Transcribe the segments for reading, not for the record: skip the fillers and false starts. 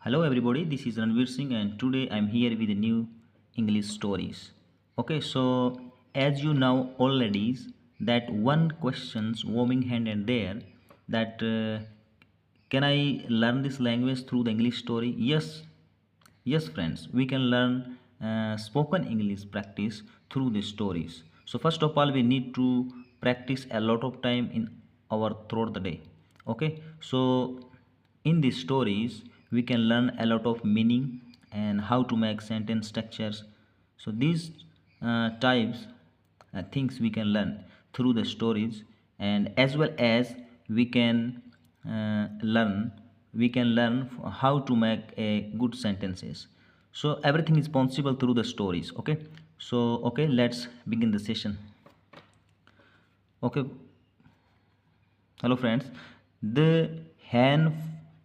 Hello everybody, this is Ranveer Singh and today I'm here with the new English stories. Okay, so as you know already that one questions warming hand and there that can I learn this language through the English story? Yes friends, we can learn spoken English practice through the stories. So first of all we need to practice a lot of time in our throughout the day. Okay, so in these stories we can learn a lot of meaning and how to make sentence structures. So these types things we can learn through the stories, and as well as we can learn how to make a good sentences. So everything is possible through the stories. Okay, so okay, let's begin the session. Okay, hello friends. The Hahn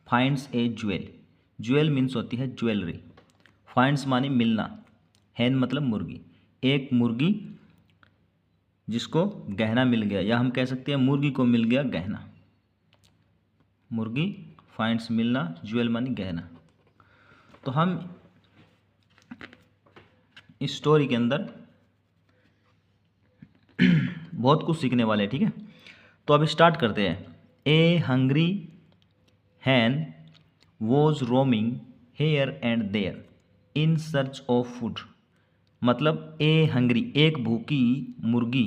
finds A jewel. Jewel means होती है jewellery. Finds माने मिलना. हैन मतलब मुर्गी. एक मुर्गी जिसको गहना मिल गया, या हम कह सकते हैं मुर्गी को मिल गया गहना. मुर्गी फाइंड्स मिलना, ज्वेल मानी गहना. तो हम इस स्टोरी के अंदर बहुत कुछ सीखने वाले हैं. ठीक है, तो अब स्टार्ट करते हैं. A hungry hen was roaming here and there in search of food. मतलब ए हंग्री एक भूखी मुर्गी,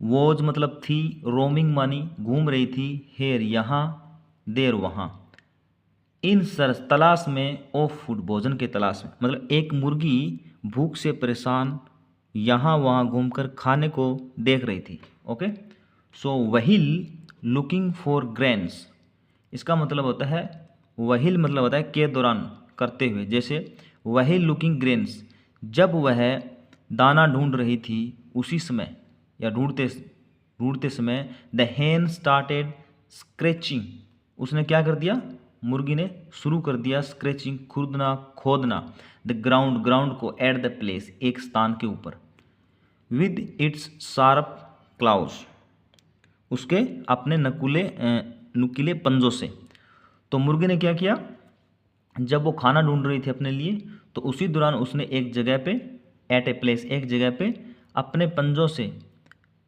वॉज मतलब थी, रोमिंग मानी घूम रही थी, हेयर यहाँ, देयर वहाँ, इन सर्च तलाश में, ऑफ फूड भोजन के तलाश में. मतलब एक मुर्गी भूख से परेशान यहाँ वहाँ घूमकर खाने को देख रही थी. Okay, so wheel looking for grains. इसका मतलब होता है व्हील मतलब होता है के दौरान, करते हुए. जैसे व्हील लुकिंग ग्रेन्स, जब वह दाना ढूंढ रही थी उसी समय या ढूंढते समय, द हैन स्टार्टेड स्क्रैचिंग. उसने क्या कर दिया, मुर्गी ने शुरू कर दिया स्क्रैचिंग खोदना, द ग्राउंड, ग्राउंड को, एट द प्लेस एक स्थान के ऊपर, विद इट्स शार्प क्लाउज, उसके अपने नुकीले पंजों से. तो मुर्गी ने क्या किया, जब वो खाना ढूंढ रही थी अपने लिए, तो उसी दौरान उसने एक जगह पे, एट ए प्लेस एक जगह पे, अपने पंजों से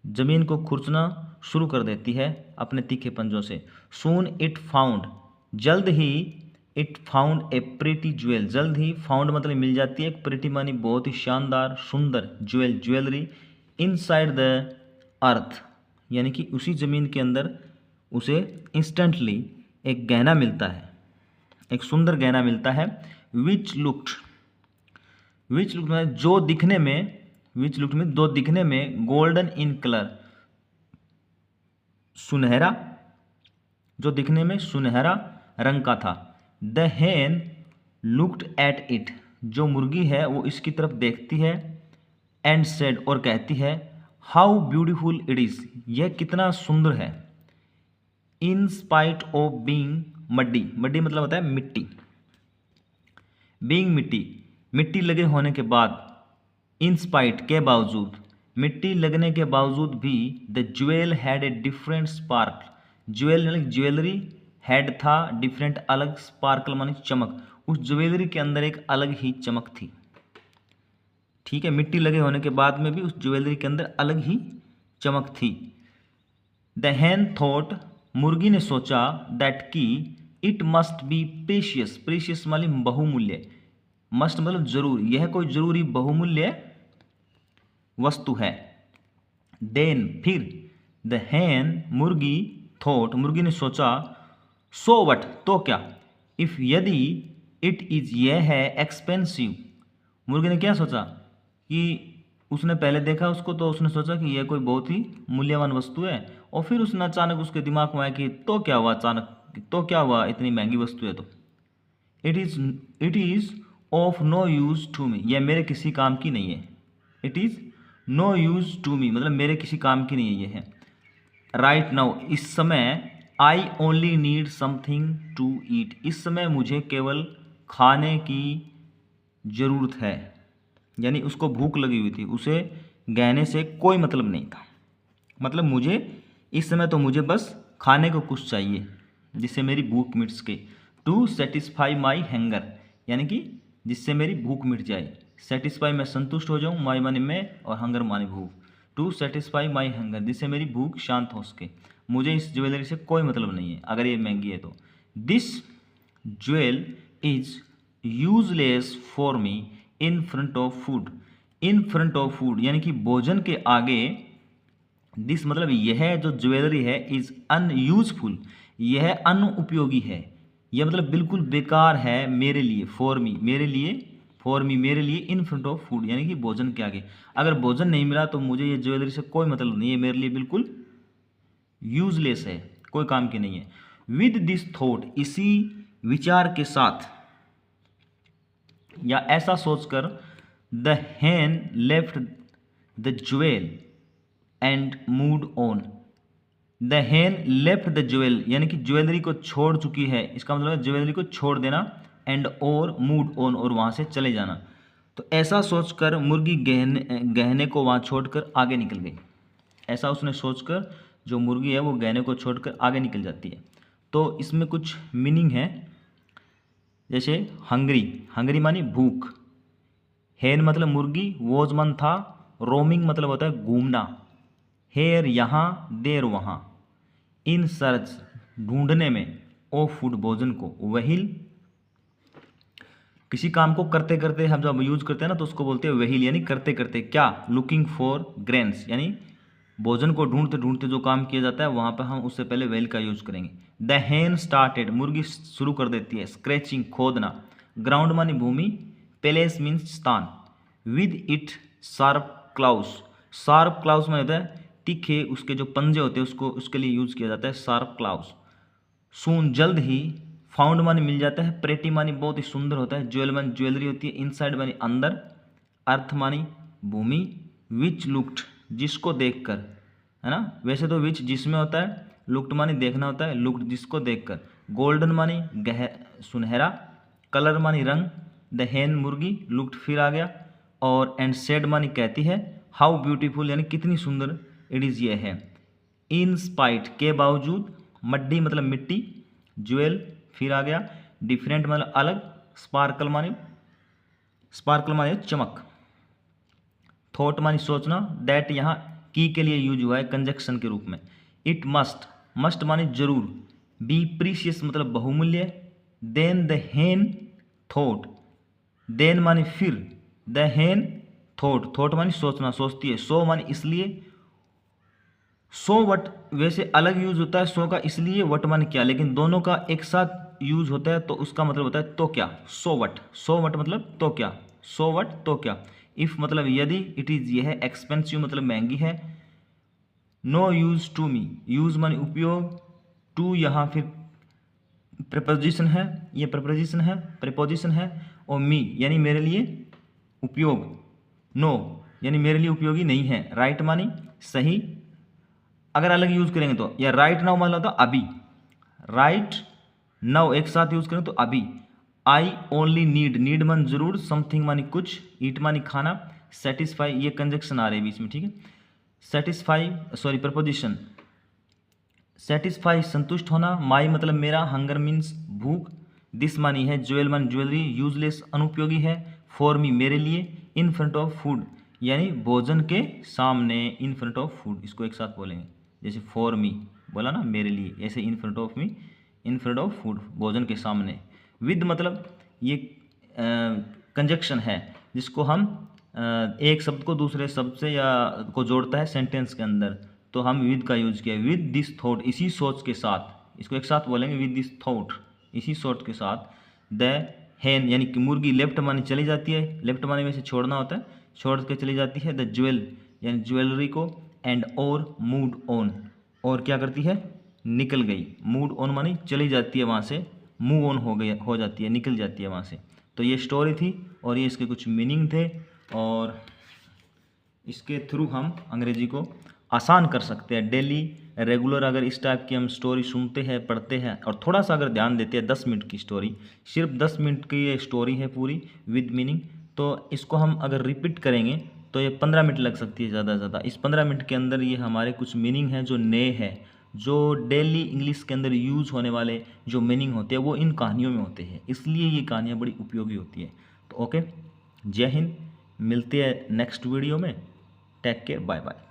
ज़मीन को खुरचना शुरू कर देती है अपने तीखे पंजों से. सून इट फाउंड, जल्द ही, it found a pretty jewel, जल्द ही, फाउंड मतलब मिल जाती है, प्रिटी मानी बहुत ही शानदार सुंदर, jewel jewellery, inside the earth यानी कि उसी ज़मीन के अंदर उसे इंस्टेंटली एक गहना मिलता है, एक सुंदर गहना मिलता है. विच लुक्ड में जो दिखने में, विच लुक्ड में दो दिखने में, गोल्डन इन कलर सुनहरा, जो दिखने में सुनहरा रंग का था. The Hahn looked at it, जो मुर्गी है वो इसकी तरफ देखती है, एंड सेड और कहती है, हाउ ब्यूटीफुल इट इज़, यह कितना सुंदर है. In spite of being muddy, muddy मतलब होता है मिट्टी, बीइंग मिट्टी, मिट्टी लगे होने के बाद, इन स्पाइट के बावजूद, मिट्टी लगने के बावजूद भी, the jewel had a different spark, jewel यानी ज्वेलरी, हैड था, डिफरेंट अलग, स्पार्कल मानी चमक, उस ज्वेलरी के अंदर एक अलग ही चमक थी. ठीक है, मिट्टी लगे होने के बाद में भी उस ज्वेलरी के अंदर अलग ही चमक थी. द हैन थॉट, मुर्गी ने सोचा, दैट की, it must be precious, precious मानी बहुमूल्य, मस्ट मतलब जरूर, यह कोई जरूरी बहुमूल्य वस्तु है. देन फिर, द हैन मुर्गी, थॉट मुर्गी ने सोचा, सो वट तो क्या, इफ यदि, इट इज यह है, एक्सपेंसिव, मुर्गी ने क्या सोचा कि उसने पहले देखा उसको तो उसने सोचा कि यह कोई बहुत ही मूल्यवान वस्तु है, और फिर उसने अचानक उसके दिमाग में आया कि तो क्या हुआ, अचानक तो क्या हुआ, इतनी महंगी वस्तु है तो. It is of no use to me, यह मेरे किसी काम की नहीं है. It is no use to me मतलब मेरे किसी काम की नहीं है यह है. राइट नाउ, इस समय, I only need something to eat, इस समय मुझे केवल खाने की ज़रूरत है. यानी उसको भूख लगी हुई थी, उसे गहने से कोई मतलब नहीं था. मतलब मुझे इस समय तो मुझे बस खाने को कुछ चाहिए जिससे मेरी भूख मिट सके. टू सेटिस्फाई माई हैंगर, यानी कि जिससे मेरी भूख मिट जाए। सेटिस्फाई मैं संतुष्ट हो जाऊँ, माई माने मैं और हंगर माने भूख। टू सेटिस्फाई माई हंगर, जिससे मेरी भूख शांत हो सके। मुझे इस ज्वेलरी से कोई मतलब नहीं है अगर ये महंगी है तो। This jewel is useless for me in front of food. In front of food यानी कि भोजन के आगे। दिस मतलब यह जो ज्वेलरी है इज अनयूजफुल, यह अनुपयोगी है। यह मतलब बिल्कुल बेकार है मेरे लिए, फॉर मी मेरे लिए, फॉर मी मेरे लिए, इन फ्रंट ऑफ फूड यानी कि भोजन के आगे। अगर भोजन नहीं मिला तो मुझे ये ज्वेलरी से कोई मतलब नहीं है, मेरे लिए बिल्कुल यूजलेस है, कोई काम की नहीं है। विद दिस थॉट, इसी विचार के साथ या ऐसा सोचकर, the Hahn left the jewel and mood on. The Hahn left the jewel यानी कि ज्वेलरी को छोड़ चुकी है, इसका मतलब है ज्वेलरी को छोड़ देना, एंड और मूड ऑन और वहाँ से चले जाना। तो ऐसा सोचकर मुर्गी गहने को वहाँ छोड़कर आगे निकल गई। ऐसा उसने सोचकर जो मुर्गी है वो गहने को छोड़कर आगे निकल जाती है। तो इसमें कुछ मीनिंग है, जैसे हंग्री, हंग्री मानी भूख, हेन मतलब मुर्गी, वोज मन था, रोमिंग मतलब होता है घूमना, हेयर यहाँ, देर वहाँ, इन सर्च ढूंढने में, ओ फूड भोजन को, वहील किसी काम को करते करते हम जब यूज करते हैं ना तो उसको बोलते हैं वहील, यानी करते करते क्या, लुकिंग फॉर ग्रेन्स, यानी भोजन को ढूंढते ढूंढते जो काम किया जाता है वहाँ पर हम उससे पहले वेल का यूज करेंगे। द हैन स्टार्टेड, मुर्गी शुरू कर देती है, स्क्रैचिंग खोदना, ग्राउंड मानी भूमि, पैलेस मीन्स स्थान, with it sharp claws, sharp claws में होता है तीखे उसके जो पंजे होते हैं उसको, उसके लिए यूज किया जाता है शार्प क्लाउस। सून जल्द ही, फाउंड मानी मिल जाता है, प्रेटी मानी बहुत ही सुंदर होता है, ज्वेल मानी ज्वेलरी होती है, इनसाइड मानी अंदर, अर्थ मानी भूमि, विच लुक्ड जिसको देखकर, है ना, वैसे तो विच जिसमें होता है, लुक्ड मानी देखना होता है, लुक्ड जिसको देखकर, गोल्डन मानी सुनहरा, कलर मानी रंग, द हैन मुर्गी, लुक्ड फिर आ गया, और एंड सेड मानी कहती है, हाउ ब्यूटीफुल यानी कितनी सुंदर, इट इज़ ये है, इन स्पाइट के बावजूद, मड्डी मतलब मिट्टी, ज्वेल फिर आ गया, डिफरेंट मतलब अलग, स्पार्कल माने चमक, थॉट मानी सोचना, दैट यहाँ की के लिए यूज हुआ है कंजक्शन के रूप में, इट मस्ट, मस्ट मानी जरूर, बी प्रीशियस मतलब बहुमूल्य, then the hen thought, then मानी फिर, द हैन थॉट, थॉट मानी सोचना, सोचती है, सो मानी इसलिए, सो वट वैसे अलग यूज होता है सो का इसलिए, वट मानी क्या, लेकिन दोनों का एक साथ यूज होता है तो उसका मतलब होता है तो क्या, सो वट, सो वट मतलब तो क्या, सो वट तो क्या, इफ मतलब यदि, इट इज यह है, एक्सपेंसिव मतलब महंगी है, no use to me, use मानी उपयोग, टू यहाँ फिर प्रेपोजिशन है, ये प्रेपोजिशन है, और मी यानी मेरे लिए उपयोग, नो यानी मेरे लिए उपयोगी नहीं है, राइट मानी सही, अगर अलग यूज करेंगे तो, या राइट नाउ मतलब होता अभी, राइट नाउ एक साथ यूज करें तो अभी, आई ओनली नीड, नीड मन जरूर, समथिंग मानी कुछ, ईट मानी खाना, सेटिस्फाई ये कंजक्शन आ रहे हैं बीच में, ठीक है, सेटिस्फाई सॉरी प्रपोजिशन, सेटिस्फाई संतुष्ट होना, माई मतलब मेरा, हंगर मीन्स भूख, दिस मानी है, ज्वेल मान ज्वेलरी, यूजलेस अनुपयोगी है, फॉर मी मेरे लिए, इन फ्रंट ऑफ फूड यानी भोजन के सामने, इन फ्रंट ऑफ फूड इसको एक साथ बोलेंगे, जैसे फॉर मी बोला ना मेरे लिए, ऐसे in front of me, in front of food भोजन के सामने, विद मतलब ये कंजक्शन है जिसको हम एक शब्द को दूसरे शब्द से या को जोड़ता है सेंटेंस के अंदर, तो हम विद का यूज किया, विद दिस थॉट इसी सोच के साथ, इसको एक साथ बोलेंगे, विद दिस थॉट इसी सोच के साथ, द हैन यानी कि मुर्गी लेफ्ट मानी चली जाती है, लेफ्ट मानी में से छोड़ना होता है, छोड़ के चली जाती है, द ज्वेल यानी ज्वेलरी को, एंड और मूड ऑन और क्या करती है, निकल गई, मूड ऑन मानी चली जाती है वहाँ से, मूव ऑन हो गई हो जाती है, निकल जाती है वहाँ से। तो ये स्टोरी थी और ये इसके कुछ मीनिंग थे, और इसके थ्रू हम अंग्रेजी को आसान कर सकते हैं। डेली रेगुलर अगर इस टाइप की हम स्टोरी सुनते हैं, पढ़ते हैं और थोड़ा सा अगर ध्यान देते हैं, 10 मिनट की स्टोरी, सिर्फ 10 मिनट की ये स्टोरी है पूरी विद मीनिंग, तो इसको हम अगर रिपीट करेंगे तो ये 15 मिनट लग सकती है ज़्यादा से ज़्यादा। इस 15 मिनट के अंदर ये हमारे कुछ मीनिंग हैं जो नए हैं, जो डेली इंग्लिश के अंदर यूज होने वाले जो मीनिंग होते हैं वो इन कहानियों में होते हैं, इसलिए ये कहानियाँ बड़ी उपयोगी होती हैं। तो ओके, जय हिंद, मिलते हैं नेक्स्ट वीडियो में। Take care, bye bye.